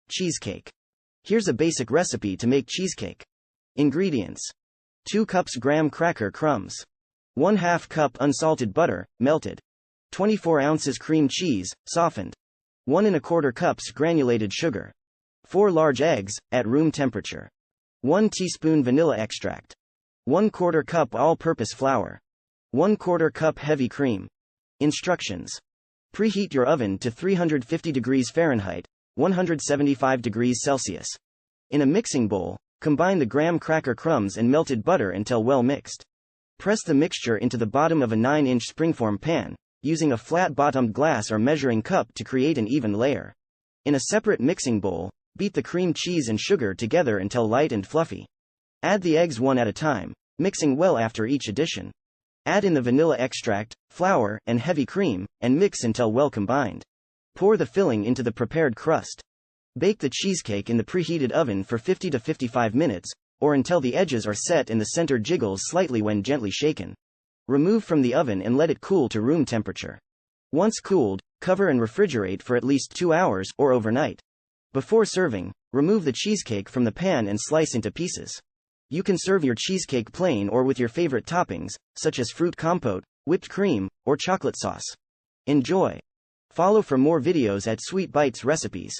Cheesecake. Here's a basic recipe to make cheesecake. Ingredients: 2 cups graham cracker crumbs, 1/2 cup unsalted butter, melted, 24 ounces cream cheese, softened, 1 1/4 cups granulated sugar, 4 large eggs, at room temperature, 1 teaspoon vanilla extract, 1/4 cup all-purpose flour, 1/4 cup heavy cream. Instructions: preheat your oven to 350 degrees Fahrenheit, 175 degrees Celsius. In a mixing bowl, combine the graham cracker crumbs and melted butter until well mixed. Press the mixture into the bottom of a 9-inch springform pan, using a flat-bottomed glass or measuring cup to create an even layer. In a separate mixing bowl, beat the cream cheese and sugar together until light and fluffy. Add the eggs one at a time, mixing well after each addition. Add in the vanilla extract, flour, and heavy cream, and mix until well combined. Pour the filling into the prepared crust. Bake the cheesecake in the preheated oven for 50 to 55 minutes, or until the edges are set and the center jiggles slightly when gently shaken. Remove from the oven and let it cool to room temperature. Once cooled, cover and refrigerate for at least 2 hours or overnight. Before serving, remove the cheesecake from the pan and slice into pieces. You can serve your cheesecake plain or with your favorite toppings, such as fruit compote, whipped cream, or chocolate sauce. Enjoy! Follow for more videos at Sweet Bites Recipes.